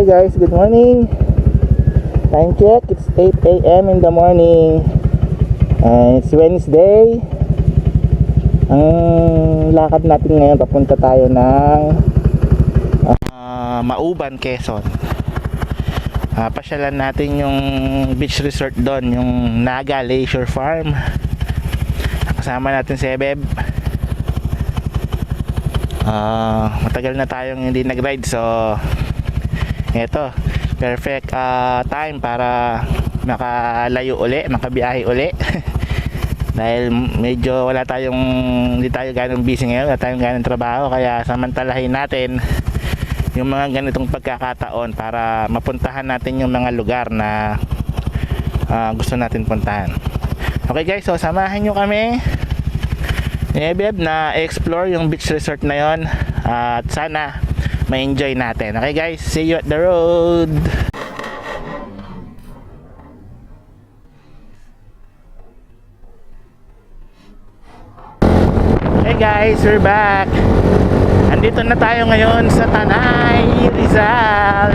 Okay guys, good morning. Time check, it's 8 a.m. in the morning. It's Wednesday. Ang lakad natin ngayon, papunta tayo ng Mauban, Quezon. Pasyalan natin yung beach resort doon, yung Naga Leisure Farm. Kasama natin si Ebeb. Matagal na tayong hindi nag-ride, so eto, perfect time para makalayo uli, makabiyahe uli. Dahil medyo hindi tayo ganong busy ngayon, wala tayong ganong trabaho, kaya samantalahin natin yung mga ganitong pagkakataon para mapuntahan natin yung mga lugar na gusto natin puntahan. Okay guys, so samahan nyo kami ni Ebeb na explore yung beach resort na yon, at sana ma-enjoy natin. Okay guys, see you at the road. Hey guys, we're back. Andito na tayo ngayon sa Tanay, Rizal.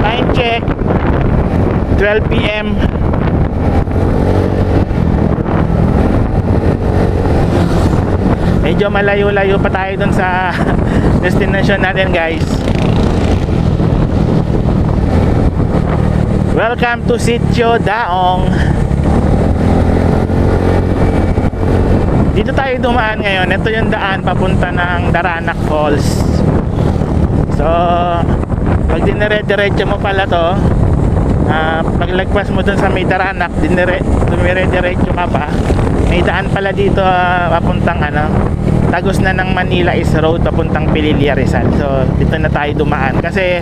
Time check 12 p.m. Medyo malayo-layo pa tayo dun sa destination natin guys. Welcome to Sitio Daong. Dito tayo dumaan ngayon. Ito yung daan papunta ng Daranac Falls. So pag dinire-diretso mo pala to, paglagpas mo dun sa may Daranac, dumire-diretso ka pa, may daan pala dito papuntang tagos na ng Manila East Road papuntang Pililla, Rizal. So dito na tayo dumaan kasi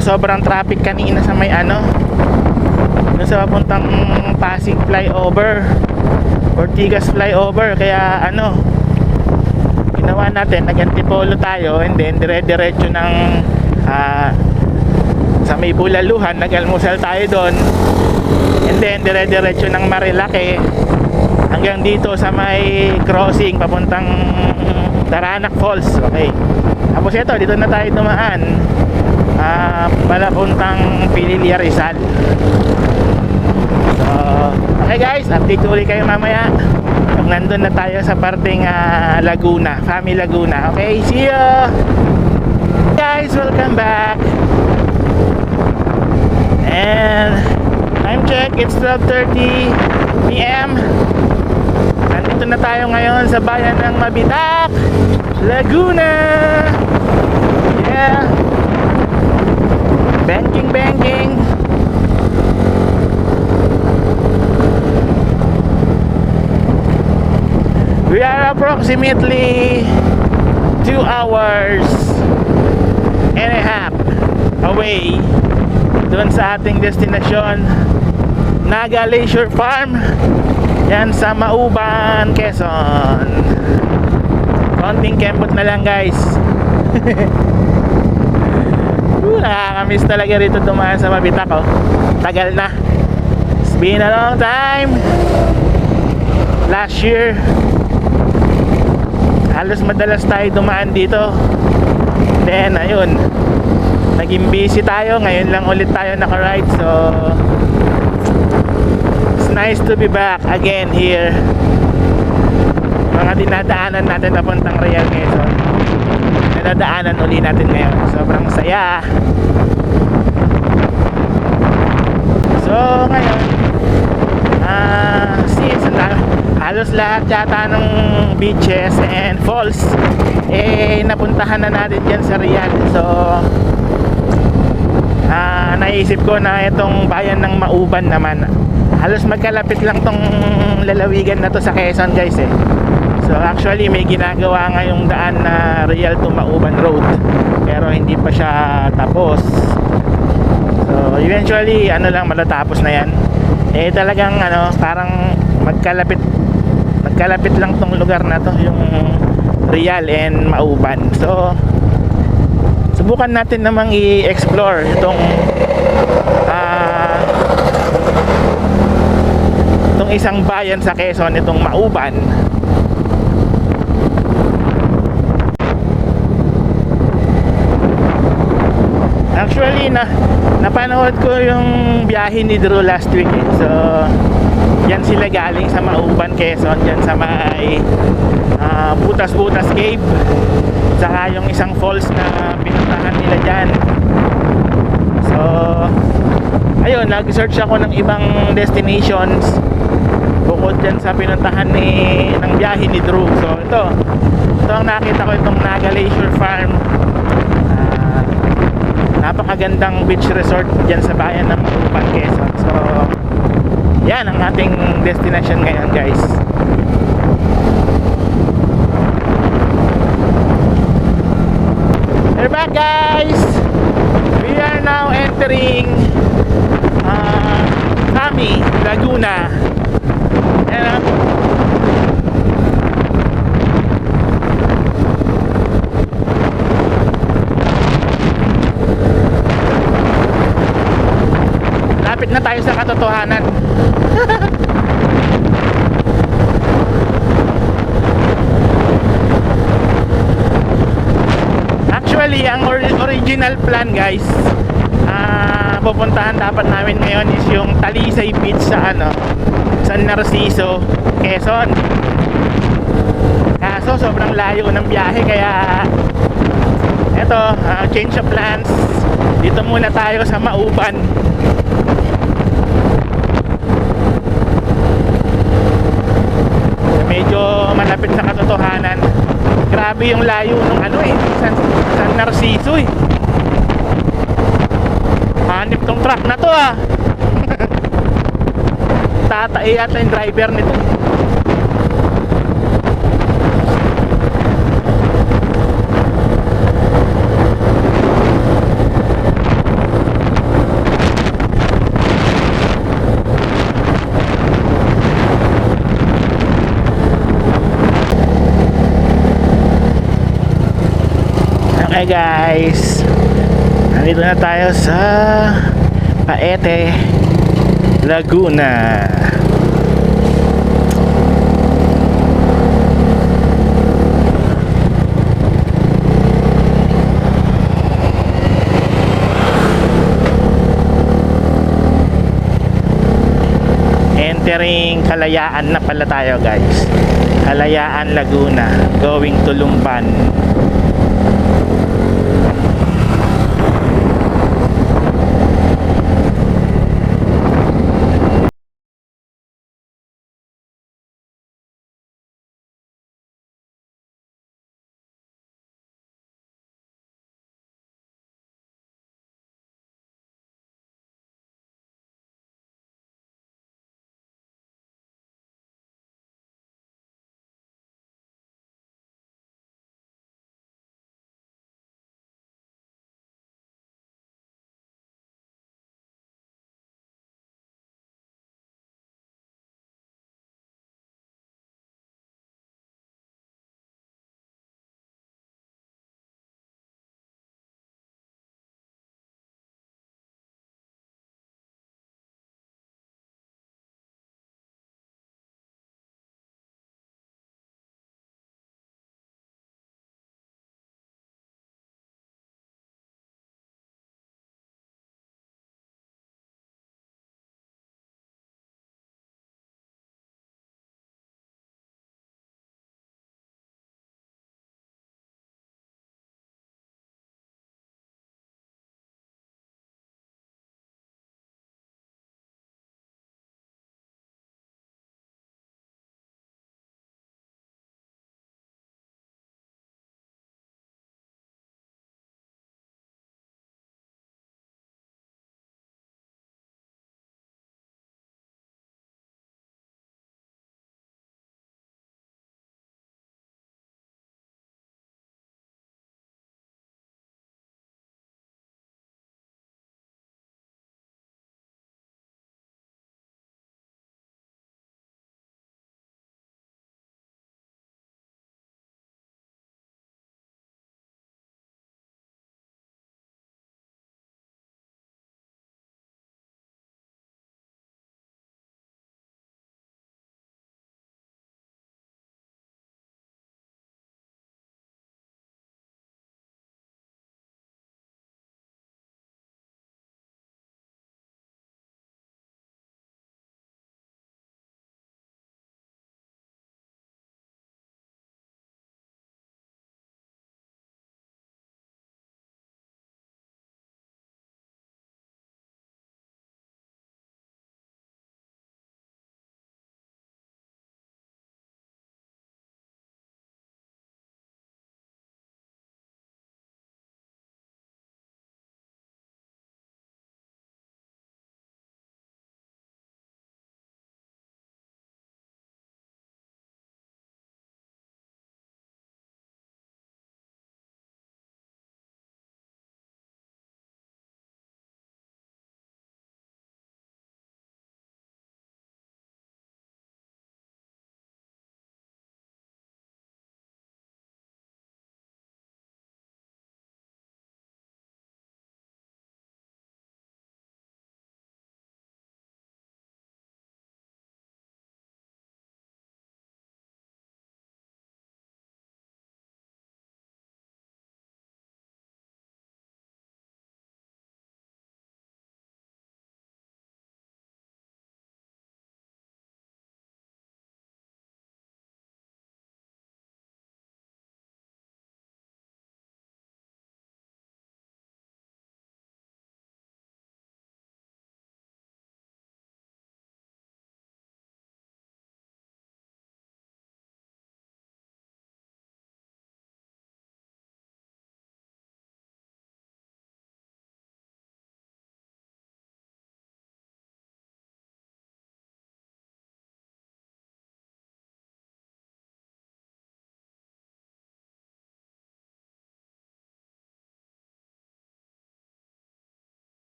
sobrang traffic kanina sa may dun sa papuntang Pasig flyover, Ortigas flyover, kaya ginawa natin, nag-antipolo tayo and then dire-diretso ng sa may Bulaluhan, nag-almusal tayo doon and then dire-diretso ng Marilake hanggang dito sa may crossing papuntang Daranac Falls. Okay, tapos ito, dito na tayo dumaan palapuntang Pililla, Rizal. So okay guys, update ulit kayo mamaya pag nandun na tayo sa parteng Laguna, Fami Laguna. Okay, see ya guys, welcome back. And time check, it's 12:30 p.m. Nandito na tayo ngayon sa bayan ng Mabitak, Laguna. Yeah, banking. We are approximately 2 hours and a half away doon sa ating destination, Naga Leisure Farm. Yan sa Mauban, Quezon. Konting kempot na lang guys. Nakakamiss talaga rito dumaan sa Mabitak. Tagal na. It's been a long time. Last year halos madalas tayo dumaan dito. Then ayun, naging busy tayo. Ngayon lang ulit tayo naka-ride. So it's nice to be back again here. Mga dinadaanan natin papuntang Real Quezon, nadadaanan uli natin ngayon. Sobrang saya. So ngayon halos lahat yata ng beaches and falls napuntahan na natin dyan sa Real. So naisip ko na itong bayan ng Mauban naman, halos magkalapit lang tong lalawigan na to sa Quezon guys So actually may ginagawa ngayong daan na Real to Mauban Road, pero hindi pa siya tapos. So eventually matatapos na yan. Talagang parang magkalapit lang tong lugar na to, yung Real and Mauban. So subukan natin namang i-explore itong isang bayan sa Quezon, itong Mauban. Actually, napanood ko yung biyahe ni Drew last week eh. So, yan sila galing sa Mauban, Quezon, dyan sa may Butas-Butas Cave. Saka yung isang falls na pinuntahan nila dyan. So, ayun, nag-search ako ng ibang destinations bukod dyan sa pinuntahan ng biyahe ni Drew. So, ito ang nakita ko, itong Naga Leisure Farm. Napakagandang beach resort dyan sa bayan ng Mauban, Quezon. So, yan ang ating destination ngayon, guys. We're back, guys. We are now entering Kami, Laguna. Ayan. Lapit na tayo sa katotohanan. Actually, ang original plan, guys, pupuntahan dapat namin ngayon is yung Talisay Beach sa San Narciso, Quezon. Kaso sobrang layo ng biyahe, kaya eto, change of plans. Dito muna tayo sa Mauban. Medyo malapit sa katotohanan. Grabe yung layo ng San Narciso eh. Hanip tong truck na to ah. Tatae yata yung driver nito. Okay, guys, nandito na tayo sa Paete, Laguna. Entering Kalayaan na pala tayo, guys. Kalayaan, Laguna, going to Lumban.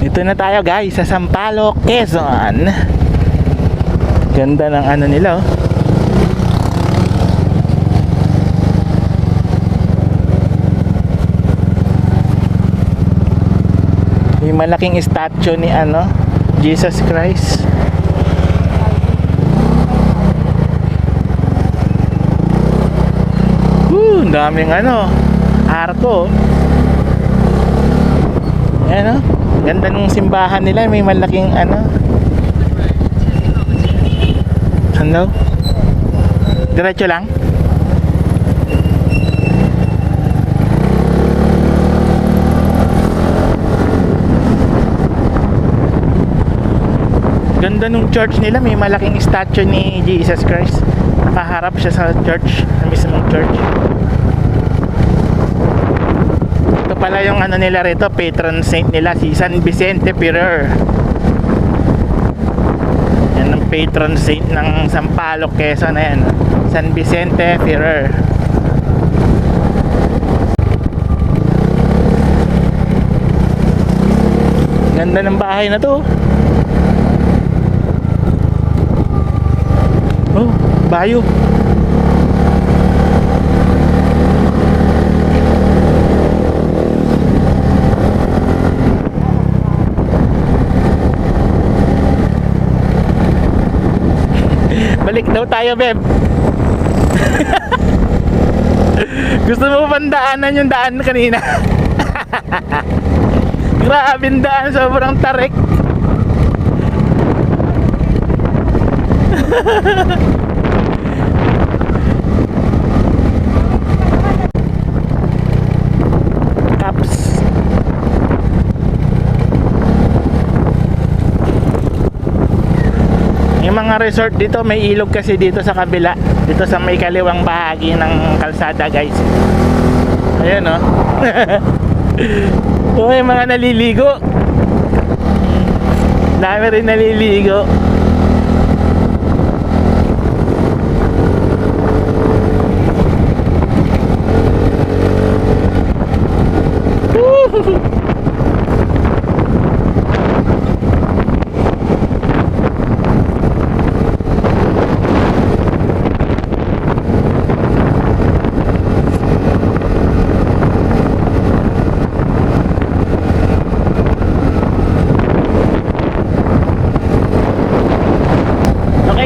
Dito na tayo guys sa Sampaloc, Quezon. Ganda ng ano nila oh. May malaking statue ni ano, Jesus Christ. Ang daming ano, arko. Ayan oh. Ganda nung simbahan nila, may malaking ano. Ano? Diretso lang? Ganda nung church nila, may malaking statue ni Jesus Christ. Nakaharap siya sa church, sa mismong church. Ito pala yung ano nila rito, patron saint nila, si San Vicente Ferrer. Yan ang patron saint ng Sampaloc, Quezon na yan, San Vicente Ferrer. Ganda ng bahay na to. Oh, bayo. Balik daw tayo, Beb. Gusto mo pandaanan yung daan kanina? Grabing daan, sobrang tarik. Caps. Yung mga resort dito, may ilog kasi dito sa kabila, dito sa may kaliwang bahagi ng kalsada guys. Ayun oh. So, may mga naliligo. Dami rin naliligo.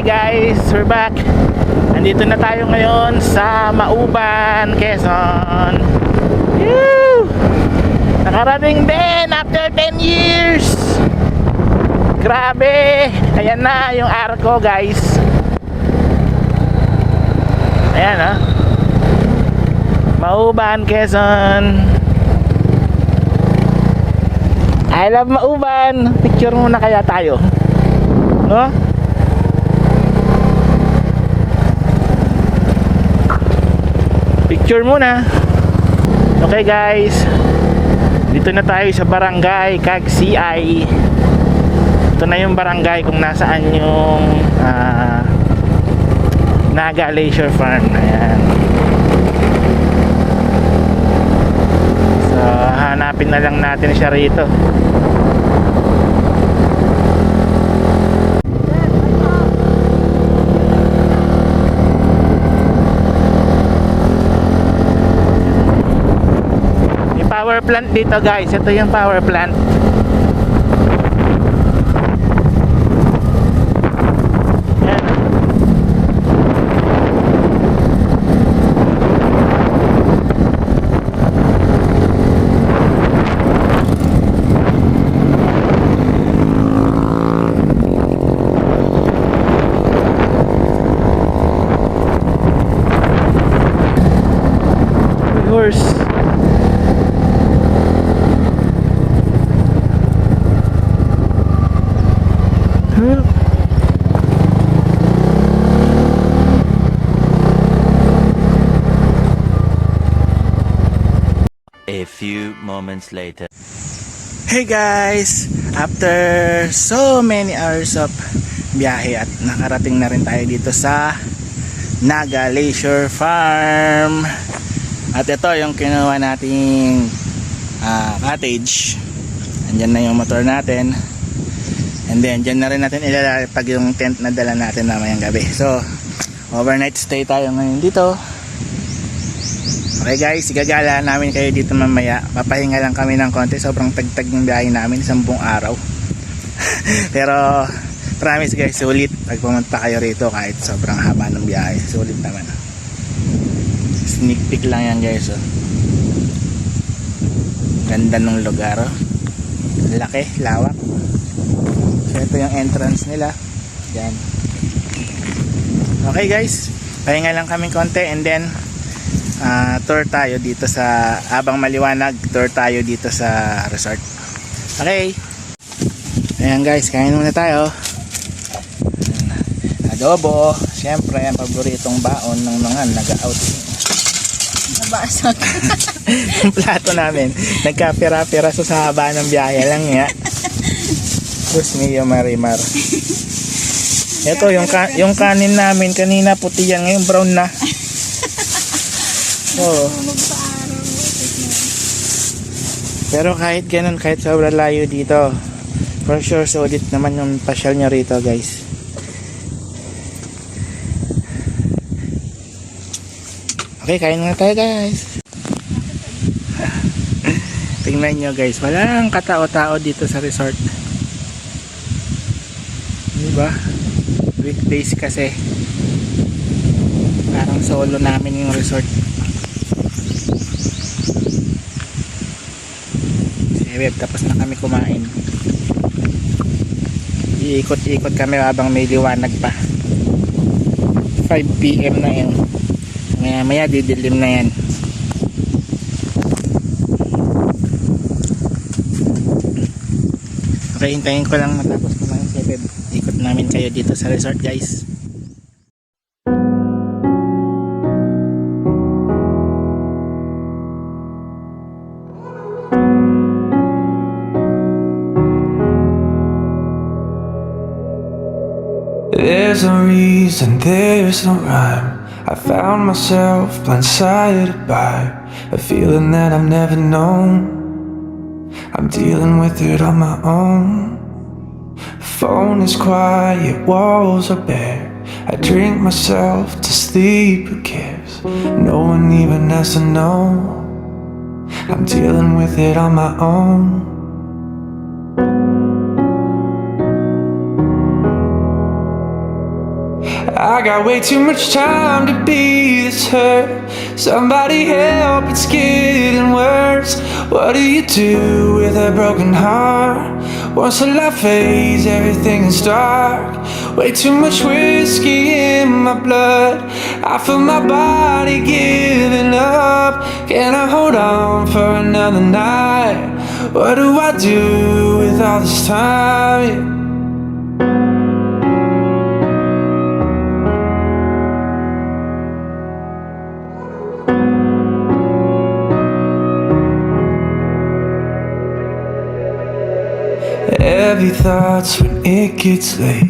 Guys, we're back. Nandito na tayo ngayon sa Mauban, Quezon. Woo! Nakarating din after 10 years. Grabe. Ayan na yung arko guys. Ayan ha. Mauban, Quezon. I love Mauban. Picture muna kaya tayo, no? Picture muna. Okay guys, dito na tayo sa barangay Cagsiay. Ito na yung barangay kung nasaan yung Naga Leisure Farm. Ayan. So hanapin na lang natin siya rito. Power plant dito guys. Ito yung power plant. Yan. Horse. A few moments later. Hey guys, after so many hours of biyahe at nakarating na rin tayo dito sa Naga Leisure Farm. At ito yung kinuha nating cottage. Andyan na yung motor natin. And then, dyan na rin natin ilalapag yung tent na dala natin mamayang gabi. So, overnight stay tayo ngayon dito. Okay guys, igagala namin kayo dito mamaya. Papahinga lang kami ng konti. Sobrang tagtag ng biyahe namin, 10 araw. Pero, promise guys, sulit pag pumunta kayo rito kahit sobrang haba ng biyahe. Sulit naman. Sneak peek lang yan guys. Oh. Ganda ng lugar. Oh. Laki, lawak. So ito yung entrance nila. Yan. Okay guys, pahinga lang kaming konti and then tour tayo dito sa habang maliwanag, tour tayo dito sa resort. Okay. Ayan guys, kain muna tayo. Adobo, syempre ang paboritong baon ng mga nag-outing. Nabasag. Yung plato namin, nagkapira-pira sa haba ng biyahe lang nga. Diyos mio marimar. Ito yung kanin namin kanina puti yan, ngayon brown na. Oo. Pero kahit ganun, kahit sobrang layo dito, for sure solid naman yung pasyal nyo rito guys. Okay, kain muna tayo guys. Tingnan nyo guys, walang katao-tao dito sa resort. Diba? Weekdays kasi. Parang solo namin yung resort. Web, tapos na kami kumain. Iikot-ikot kami habang may liwanag pa. 5 PM na yan. Maya didilim na yan. Okay, hintayin ko lang matapos kumain si Web. Ikot namin kayo dito sa resort guys. There's no reason, there's no rhyme. I found myself blindsided by a feeling that I've never known. I'm dealing with it on my own. Phone is quiet, walls are bare. I drink myself to sleep, who cares? No one even has to know. I'm dealing with it on my own. I got way too much time to be this hurt. Somebody help, it's getting worse. What do you do with a broken heart? Once the light fades, everything is dark. Way too much whiskey in my blood. I feel my body giving up. Can I hold on for another night? What do I do with all this time? Heavy thoughts when it gets late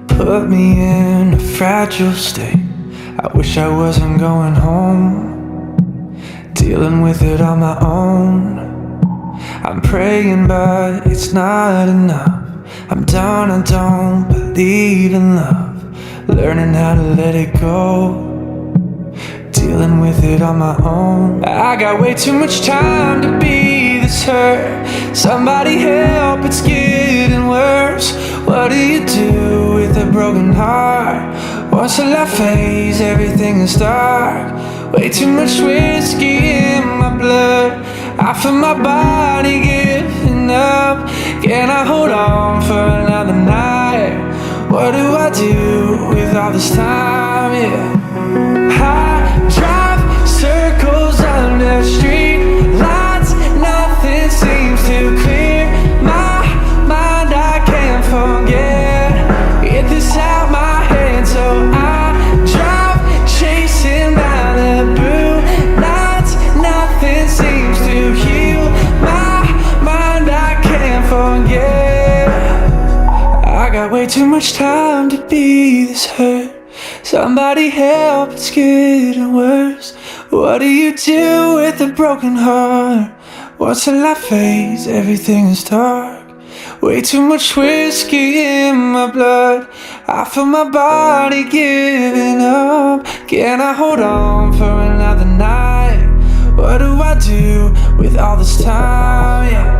put me in a fragile state. I wish I wasn't going home, dealing with it on my own. I'm praying but it's not enough. I'm done, I don't believe in love. Learning how to let it go, dealing with it on my own. I got way too much time to be this hurt. Somebody help, it's getting worse. What do you do with a broken heart? Once the light fades, everything is dark. Way too much whiskey in my blood. I feel my body giving up. Can I hold on for another night? What do I do with all this time? Yeah. I drive circles under street lights. Nothing seems to clear my mind. I can't forget. Get this out my head, so I drive chasing Malibu nights. Nothing seems to heal my mind. I can't forget. I got way too much time to be this hurt. Somebody help, it's getting worse. What do you do with a broken heart? What's till I face? Everything is dark. Way too much whiskey in my blood. I feel my body giving up. Can I hold on for another night? What do I do with all this time? Yeah.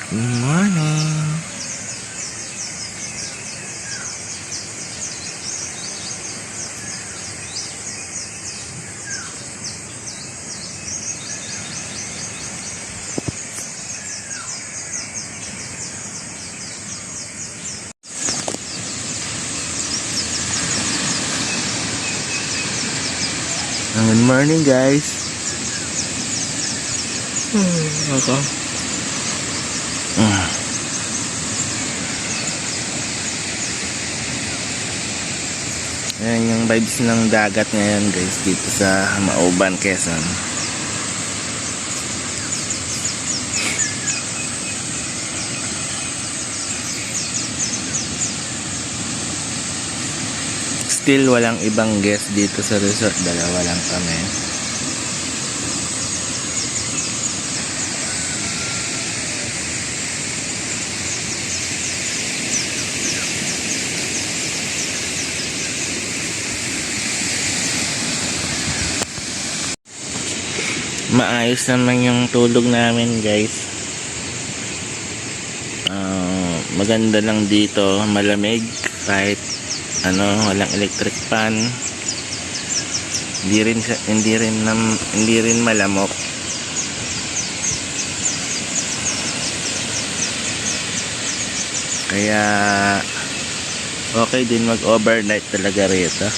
Good morning. Good morning, guys. Ako. Ayan yung vibes ng dagat ngayon, guys, dito sa Mauban, Quezon. Still walang ibang guest dito sa resort, dalawa lang kami. Maayos naman yung tulog namin, guys. Maganda lang dito, malamig kahit walang electric fan. Hindi rin malamok. Kaya okay din mag-overnight talaga rito.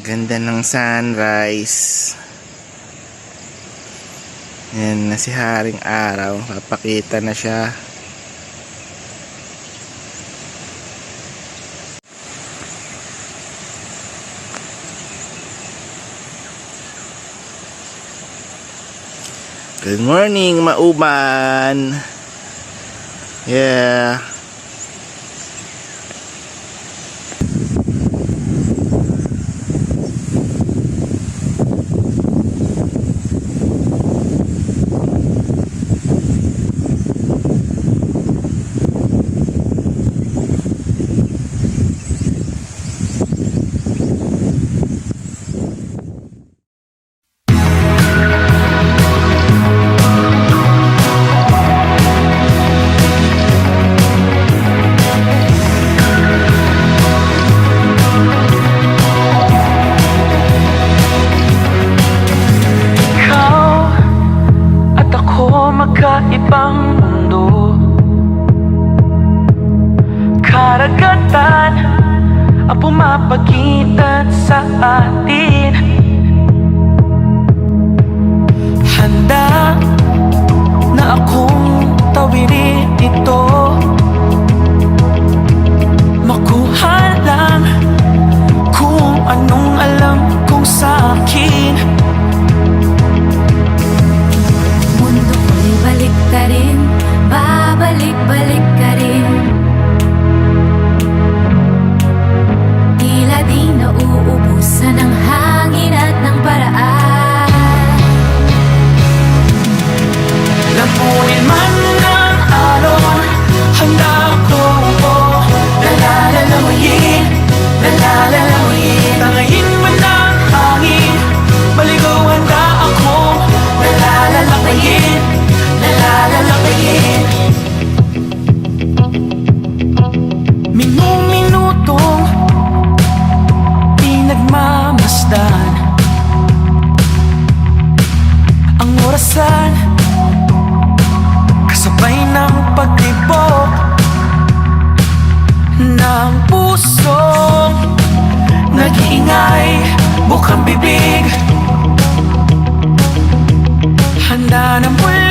Ganda ng sunrise. Yan na si Haring Araw. Papakita na siya. Good morning, Mauban. Yeah. kakaibang mundo. Karagatan ang pumapagitan sa atin. Handa na akong tawirin ito, makuha lang kung anong alam kong sa'kin. Mundo ko'y balik ka rin, babalik-balik ka rin. Tila di nauubusan ng hangin at ng paraan. Lampunin man ng alon, handa ko nalalalamuyin, nalalalamuyin. Tangayin man ng hangin, maligaw handa ako nalalalamuyin, nalalalamuyin. Minu-minutong pinagmamasdan ang orasan, kasabay ng pagtibok ng pusong nag-iingay, bukang bibig. Handa na muli